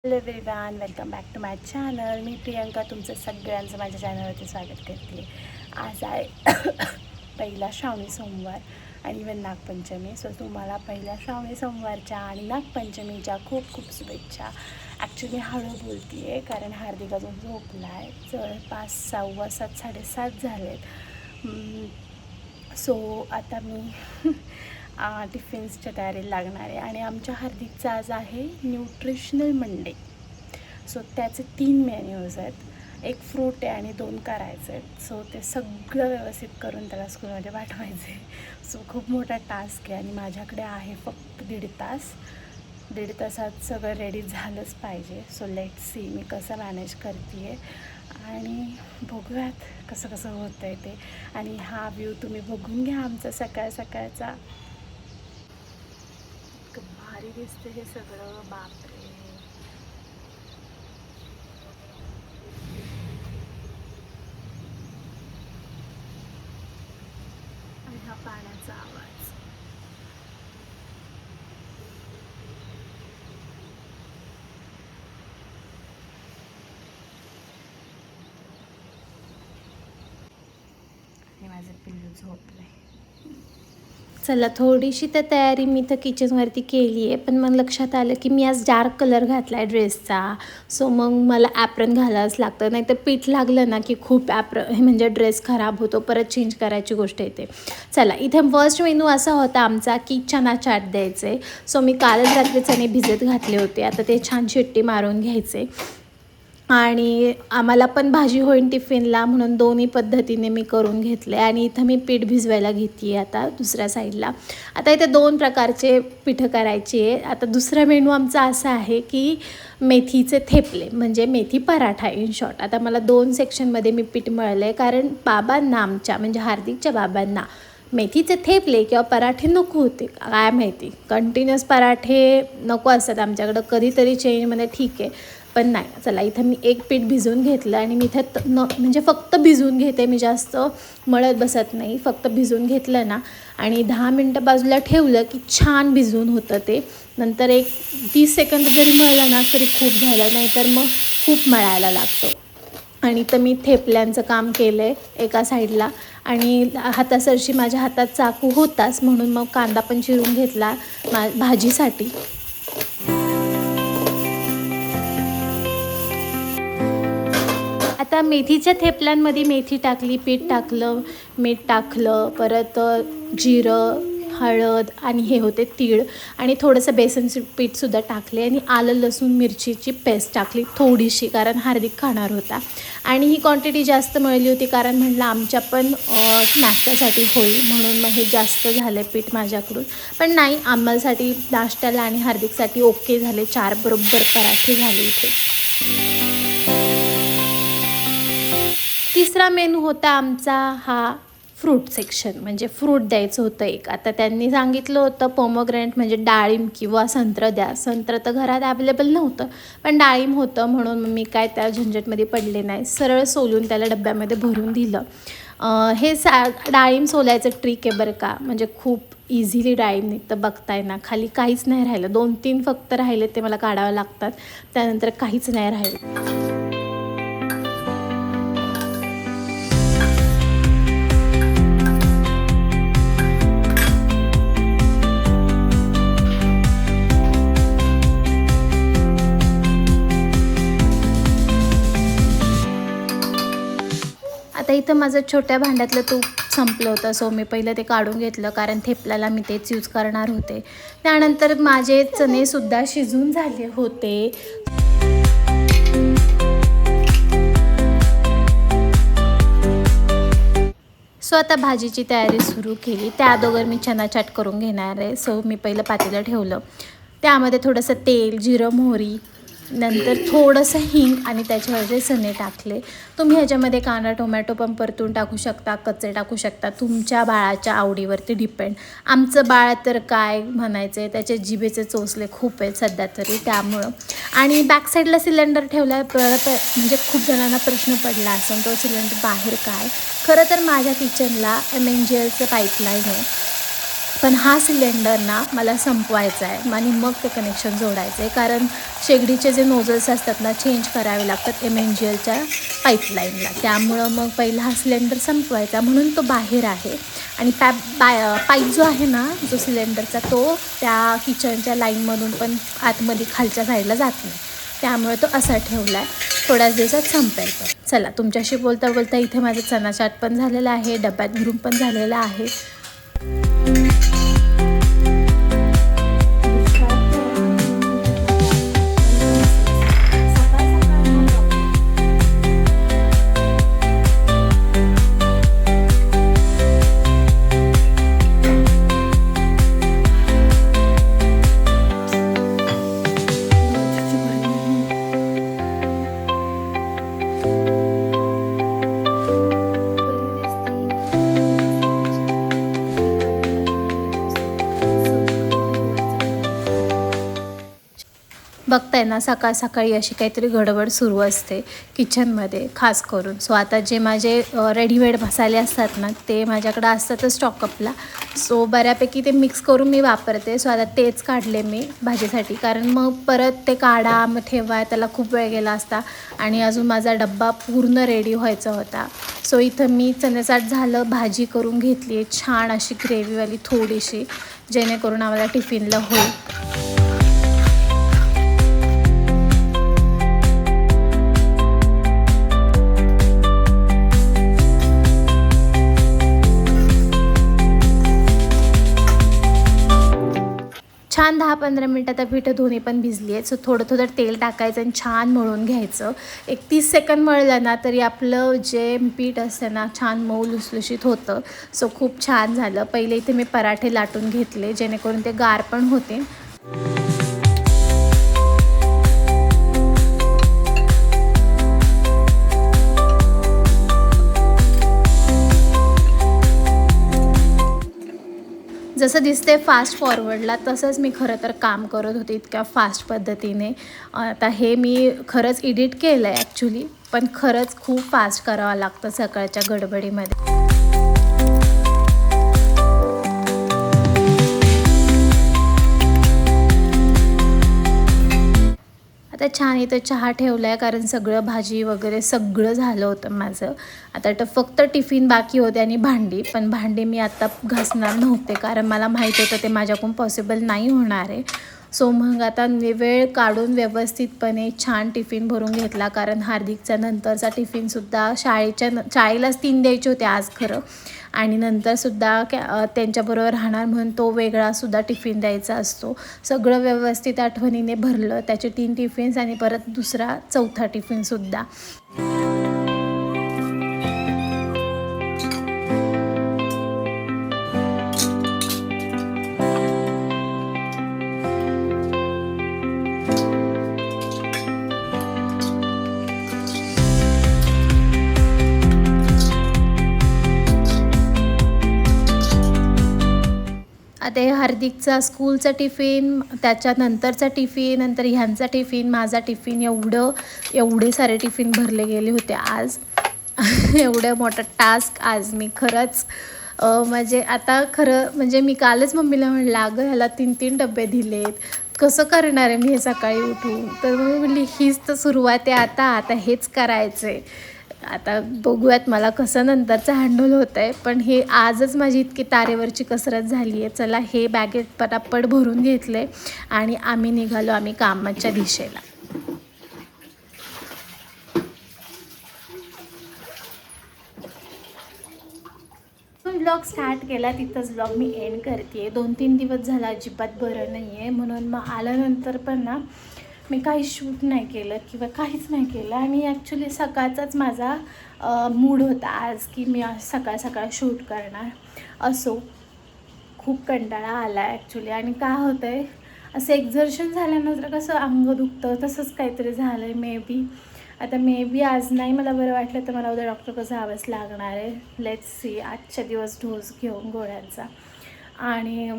Hello everyone, welcome back to my channel. मी प्रियंका तुमचं सगळ्यांचं माझ्या चॅनलवरती स्वागत करते. आज आहे पहिला श्रावणी सोमवार आणि इवन नागपंचमी. सो तुम्हाला पहिल्या श्रावणी सोमवारच्या आणि नागपंचमीच्या खूप खूप शुभेच्छा. ॲक्च्युली हळू बोलते आहे कारण हार्दिक अजून झोपला आहे. जवळपास 7:15 7:30 झालेत. सो आता मी टिफिन्सच्या तयारीला लागणार आहे आणि आमच्या हार्दिकचा आज आहे न्यूट्रिशनल मंडे. सो त्याचे 3 मेन्यूज आहेत. एक फ्रूट आहे आणि 2 करायचे आहेत. सो ते सगळं व्यवस्थित करून त्याला स्कूलमध्ये पाठवायचं आहे. सो खूप मोठा टास्क आहे आणि माझ्याकडे आहे फक्त 1.5 तास. 1.5 तासात सगळं रेडी झालंच पाहिजे. सो लेट सी मी कसं मॅनेज करते आहे आणि बघूयात कसं कसं होतं आहे ते. आणि हा व्ह्यू तुम्ही बघून घ्या आमचा सकाळ सकाळचा. भारी दिसते हे सगळं, बापरे. आणि हा पाण्याचा आवाज. आणि माझं पिल्लू झोपलंय. चला, थोडीशी तर तयारी मी तर किचनवरती केली आहे. पण मग लक्षात आलं की मी आज डार्क कलर घातला आहे ड्रेसचा. सो मग मला ॲप्रन घालावंच लागतं, नाही तर पीठ लागलं ना की खूप म्हणजे ड्रेस खराब होतो, परत चेंज करायची गोष्ट येते. चला, इथे फर्स्ट मेनू असा होता आमचा की चना चाट द्यायचे. सो मी कालच रात्री चणे भिजत घातले होते. आता ते छान शिट्टी मारून घ्यायचे आणि आम्हाला पण भाजी होईल टिफिनला, म्हणून दोन्ही पद्धतीने मी करून घेतले. आणि इथं मी पीठ भिजवायला घेते आहे आता दुसऱ्या साईडला. आता इथे 2 प्रकारचे पिठं करायची आहे. आता दुसरा मेनू आमचा असा आहे की मेथीचे थेपले, म्हणजे मेथी पराठा इन शॉर्ट. आता मला 2 सेक्शनमध्ये मी पीठ मळलं आहे कारण बाबांना आमच्या, म्हणजे हार्दिकच्या बाबांना, मेथीचे थेपले किंवा पराठे नको होते. काय माहिती, कंटिन्युअस पराठे नको असतात आमच्याकडं. कधीतरी चेंजमध्ये ठीक आहे, पण नाही. चला, इथं मी एक पीठ भिजवून घेतलं आणि मी इथं म्हणजे फक्त भिजवून घेते. मी जास्त मळत बसत नाही. फक्त भिजवून घेतलं ना आणि 10 मिनटं बाजूला ठेवलं की छान भिजवून होतं ते. नंतर एक 30 सेकंद जरी मळलं ना तरी खूप झालं, नाही तर मग खूप मळायला लागतं. आणि तर मी थेपल्यांचं काम केलं आहे एका साईडला. आणि हातासरशी माझ्या हातात चाकू होताच, म्हणून मग कांदा पण चिरून घेतला भाजीसाठी. आता मेथीच्या थेपल्यांमध्ये मेथी टाकली, पीठ टाकलं, मीठ टाकलं, परत जिरं, हळद आणि हे होते तीळ, आणि थोडंसं बेसनचं पीठसुद्धा टाकले आणि आलं लसूण मिरचीची पेस्ट टाकली थोडीशी, कारण हार्दिक खाणार होता. आणि ही क्वांटिटी जास्त मिळाली होती कारण म्हटलं आमच्या पण नाश्त्यासाठी होईल, म्हणून मग हे जास्त झालं पीठ माझ्याकडून. पण नाही, आम्हासाठी नाश्त्याला आणि हार्दिकसाठी ओके झाले. 4 बरोबर पराठे झाले इथे. तिसरा मेनू होता आमचा हा फ्रूट सेक्शन, म्हणजे फ्रूट द्यायचं होतं एक. आता त्यांनी सांगितलं होतं पोमोग्रॅनेट म्हणजे डाळिंब किंवा संत्रं द्या. संत्रं तर घरात अवेलेबल नव्हतं, पण डाळिंब होतं, म्हणून मी काय त्या झंझटमध्ये पडले नाही. सरळ सोलून त्याला डब्यामध्ये भरून दिलं. हे डाळिंब सोलायचं ट्रिक आहे बरं का, म्हणजे खूप इझिली डाळिंब निघतं. बघताय ना, खाली काहीच नाही राहिलं. 2-3 फक्त राहिले, ते मला काढावं लागतात. त्यानंतर काहीच नाही राहिलं. आता इथं माझं छोट्या भांड्यातलं तूप संपलं होतं. सो मी पहिलं ते काढून घेतलं कारण थेपल्याला मी तेच यूज करणार होते. त्यानंतर माझे चणेसुद्धा शिजून झाले होते. सो आता भाजीची तयारी सुरू केली. त्या अगोदर मी चना चाट करून घेणार आहे. सो मी पहिलं पातेलं ठेवलं, त्यामध्ये थोडंसं तेल, जिरं, मोहरी, नंतर थोडंसं हिंग आणि त्याच्यावरचे चणे टाकले. तुम्ही ह्याच्यामध्ये कांदा टोमॅटो पण परतून टाकू शकता, कच्चे टाकू शकता, तुमच्या बाळाच्या आवडीवरती डिपेंड. आमचं बाळ तर काय म्हणायचं आहे, त्याचे जिभेचे चोचले खूप आहेत सध्या तरी, त्यामुळं. आणि बॅकसाईडला सिलेंडर ठेवला, परत म्हणजे खूप जणांना प्रश्न पडला असेल तो सिलेंडर बाहेर काय. खरं तर माझ्या किचनला MNGLचं पाईपलाईन आहे. पण हा सिलेंडर ना मला संपवायचा आहे आणि मग ते कनेक्शन जोडायचं आहे, कारण शेगडीचे जे नोझल्स असतात ना चेंज करावे लागतात MNGLच्या पाईपलाईनला. त्यामुळं मग पहिला हा सिलेंडर संपवायचा म्हणून तो बाहेर आहे. आणि पाईप जो आहे ना जो सिलेंडरचा तो त्या किचनच्या लाईनमधून पण आतमध्ये खालच्या साईडला जात नाही, त्यामुळे तो असा ठेवला आहे. थोड्याच दिवसात संपेल. पण चला, तुमच्याशी बोलता बोलता इथे माझं चना चाट पण झालेला आहे, डब्यात भरून पण झालेला आहे. बघताय ना, सकाळ सकाळी अशी काहीतरी गडबड सुरू असते किचनमध्ये खास करून. सो आता जे माझे रेडीमेड मसाले असतात ना ते माझ्याकडं असतातच स्टॉकअपला. सो बऱ्यापैकी ते मिक्स करून मी वापरते. सो आता तेच काढले मी भाजीसाठी, कारण मग परत ते काढा मग ठेवा, त्याला खूप वेळ गेला असता आणि अजून माझा डब्बा पूर्ण रेडी व्हायचा होता. सो इथं मी चण्याचाट झालं, भाजी करून घेतली आहे छान अशी ग्रेव्हीवाली थोडीशी, जेणेकरून आम्हाला टिफिनला होईल. छान 10-15 मिनटात पीठ दोन्ही पण भिजली आहेत. सो थोडं थोडं तेल टाकायचं आणि छान मळून घ्यायचं. एक 30 सेकंद मळलं ना तरी आपलं जे पीठ असतं ना छान मऊ लुसलुशीत होतं. सो खूप छान झालं. पहिले इथे मी पराठे लाटून घेतले जेणेकरून ते गार पण होते. जसं दिसते फास्ट फॉरवर्डला, तसंच मी खरं तर काम करत होते इतक्या फास्ट पद्धतीने. आता हे मी खरंच एडिट केलं आहे ॲक्च्युली, पण खरंच खूप फास्ट करावं लागतं सकाळच्या गडबडीमध्ये. आता छान इथं चहा ठेवला आहे, कारण सगळं भाजी वगैरे सगळं झालं होतं माझं. आता फक्त टिफिन बाकी होते आणि भांडी, पण भांडी मी आत्ता घासणार नव्हते कारण मला माहीत होतं ते माझ्याकडून पॉसिबल नाही होणार आहे. सो मग आता वेळ काढून व्यवस्थितपणे छान टिफिन भरून घेतला, कारण हार्दिकचा नंतरचा टिफिनसुद्धा शाळेलाच 3 द्यायचे होते आज खरं, आणि नंतरसुद्धा त्यांच्याबरोबर राहणार म्हणून तो वेगळासुद्धा टिफिन द्यायचा असतो. सगळं व्यवस्थित आठवणीने भरलं, त्याचे 3 टिफिन्स आणि परत दुसरा 4था टिफिनसुद्धा. आता हे हार्दिकचा स्कूलचा टिफिन, त्याच्यानंतरचा टिफिन, नंतर ह्यांचा टिफिन, माझा टिफिन, एवढे सारे टिफिन भरले गेले होते आज. एवढं मोठं टास्क आज मी खरंच म्हणजे आता खरं म्हणजे मी कालच मम्मीला म्हणलं, अगं ह्याला 3-3 डबे दिलेत, कसं करणार आहे मी हे सकाळी उठून. तर मग म्हणली हीच तर सुरुवात आहे, आता हेच करायचं आहे. आता बघूयात मला कसं नंतरचं हँडल होतं आहे, पण हे आजच माझी इतकी तारेवरची कसरत झाली आहे. चला, हे बॅगेत पटापट भरून घेतले आणि आम्ही निघालो आम्ही कामाच्या दिशेला. ब्लॉग स्टार्ट केला तिथंच ब्लॉग मी एंड करते. 2-3 दिवस झाला अजिबात बरं नाही आहे, म्हणून मग आल्यानंतर पण ना मी काही शूट नाही केलं किंवा काहीच नाही केलं. आणि ॲक्च्युली सकाळचाच माझा मूड होता आज की मी आज सकाळ सकाळ शूट करणार. असो, खूप कंटाळा आला आहे ॲक्च्युली. आणि काय होतं आहे, असं एक्झर्शन झाल्यानंतर कसं अंग दुखतं, तसंच काहीतरी झालं आहे मे बी. आता मे बी आज नाही मला बरं वाटलं तर मला उद्या डॉक्टरकडे जावंच लागणार आहे. लेट्स सी, आजच्या दिवस डोस घेऊन गोळ्यांचा. आणि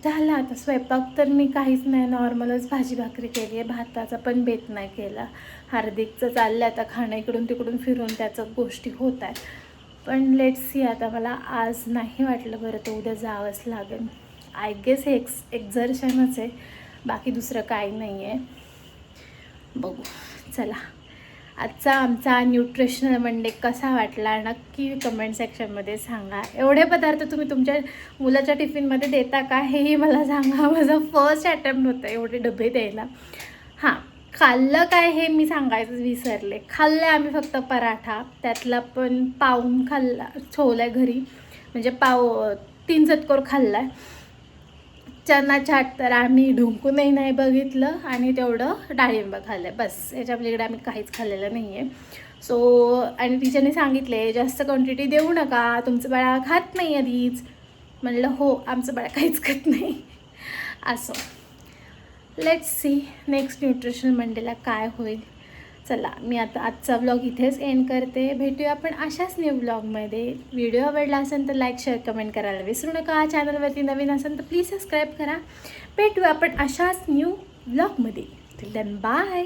झालं आता स्वयंपाक तर मी काहीच नाही, नॉर्मलच भाजी भाकरी केली आहे, भाताचा पण बेत नाही केला. हार्दिकचं चाललं आता खाणं, इकडून तिकडून फिरून त्याचं गोष्टी होत आहेत. पण लेट्स सी. आता मला आज नाही वाटलं बरं तर उद्या जावंच लागेल. आय गेस हे एक्झर्शनच आहे, बाकी दुसरं काही नाही आहे. बघू. चला, आजचा आमचा न्यूट्रिशनल मंडे कसा वाटला नक्की कमेंट सेक्शनमध्ये सांगा. एवढे पदार्थ तुम्ही तुमच्या मुलाच्या टिफिनमध्ये देता का हेही मला सांगा. माझा फर्स्ट अटेम्प्ट होता एवढे डबे द्यायला. हां, खाल्लं काय हे मी सांगायचंच विसरले. खाल्लं आम्ही फक्त पराठा, त्यातला पण पाऊन खाल्ला, ठेवला आहे घरी, म्हणजे 3 चतकोर खाल्ला आहे. चना चाट तर आम्ही ढुंकूनही नाही बघितलं आणि तेवढं डाळिंब खाल्लं आहे, बस. याच्या पलीकडे आम्ही काहीच खाल्लेलं नाही आहे. सो आणि टीचरने सांगितले जास्त क्वांटिटी देऊ नका, तुमचं बाळा खात नाही आधीच. म्हणलं हो, आमचं बाळा काहीच खात नाही. असं लेट्स सी नेक्स्ट न्यूट्रिशन मंडेला काय होईल. चला, मी आता आजचा व्लॉग इथेच एंड करते. भेटूया आपण अशाच न्यू व्लॉगमध्ये. व्हिडिओ आवडला असेल तर लाईक शेअर कमेंट करायला विसरू नका. चॅनलवरती नवीन असेल तर प्लीज सबस्क्राईब करा. भेटूया आपण अशाच न्यू व्लॉगमध्ये. Till then bye.